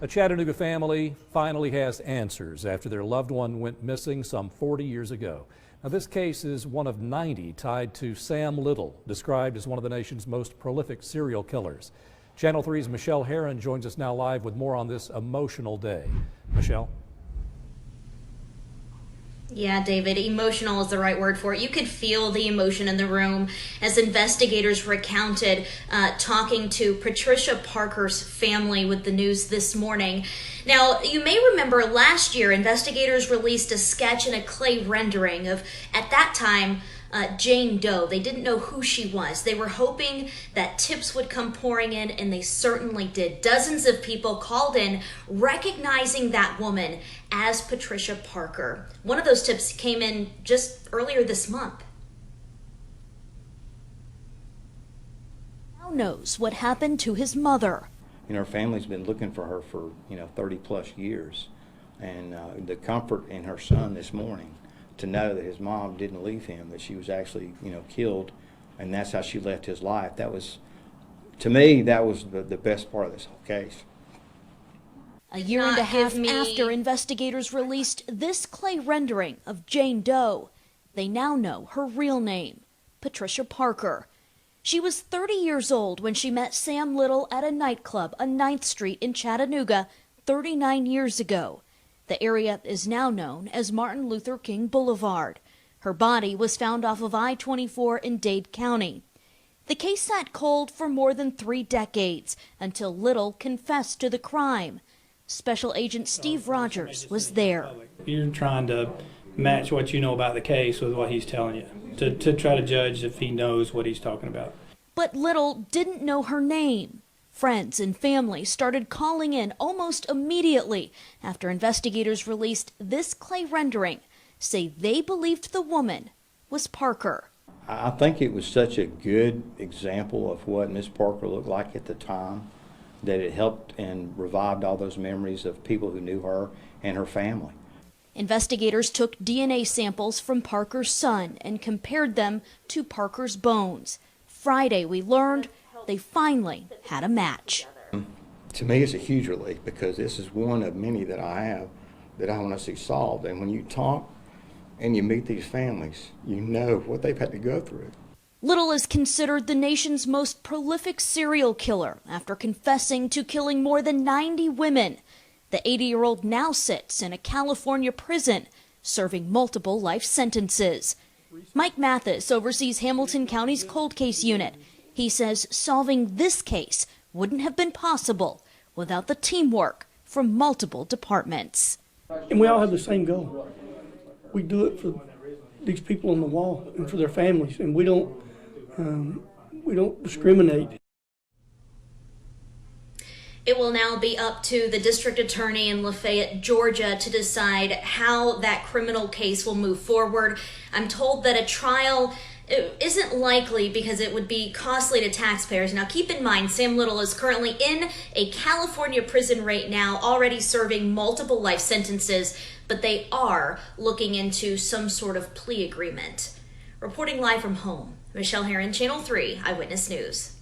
A Chattanooga family finally has answers after their loved one went missing some 40 years ago. Now, this case is one of 90 tied to Sam Little, described as one of the nation's most prolific serial killers. Channel 3's Michelle Herron joins us now live with more on this emotional day. Michelle? Yeah, David, emotional is the right word for it. You could feel the emotion in the room as investigators recounted talking to Patricia Parker's family with the news this morning. Now, you may remember last year, investigators released a sketch and a clay rendering of, at that time, Jane Doe. They didn't know who she was. They were hoping that tips would come pouring in, and they certainly did. Dozens of people called in recognizing that woman as Patricia Parker. One of those tips came in just earlier this month. Now knows what happened to his mother. You know, her family's been looking for her for 30 plus years, and the comfort in her son this morning to know that his mom didn't leave him, that she was actually killed, and that's how she left his life. That was, to me, that was the best part of this whole case. A year and a half after investigators released this clay rendering of Jane Doe, they now know her real name, Patricia Parker. She was 30 years old when she met Sam Little at a nightclub on 9th Street in Chattanooga 39 years ago. The area is now known as Martin Luther King Boulevard. Her body was found off of I-24 in Dade County. The case sat cold for more than 3 decades until Little confessed to the crime. Special Agent Steve Rogers was there. You're trying to match what you know about the case with what he's telling you, to try to judge if he knows what he's talking about. But Little didn't know her name. Friends and family started calling in almost immediately after investigators released this clay rendering, say they believed the woman was Parker. I think it was such a good example of what Miss Parker looked like at the time that it helped and revived all those memories of people who knew her and her family. Investigators took DNA samples from Parker's son and compared them to Parker's bones. Friday, we learned they finally had a match. To me, it's a huge relief because this is one of many that I have that I want to see solved. And when you talk and you meet these families, you know what they've had to go through. Little is considered the nation's most prolific serial killer after confessing to killing more than 90 women. The 80-year-old now sits in a California prison, serving multiple life sentences. Mike Mathis oversees Hamilton County's cold case unit. He says solving this case wouldn't have been possible without the teamwork from multiple departments. And we all have the same goal. We do it for these people on the wall and for their families, and we don't discriminate. It will now be up to the district attorney in Lafayette, Georgia, to decide how that criminal case will move forward. I'm told that a trial isn't likely because it would be costly to taxpayers. Now, keep in mind, Sam Little is currently in a California prison right now, already serving multiple life sentences, but they are looking into some sort of plea agreement. Reporting live from home, Michelle Herron, Channel 3 Eyewitness News.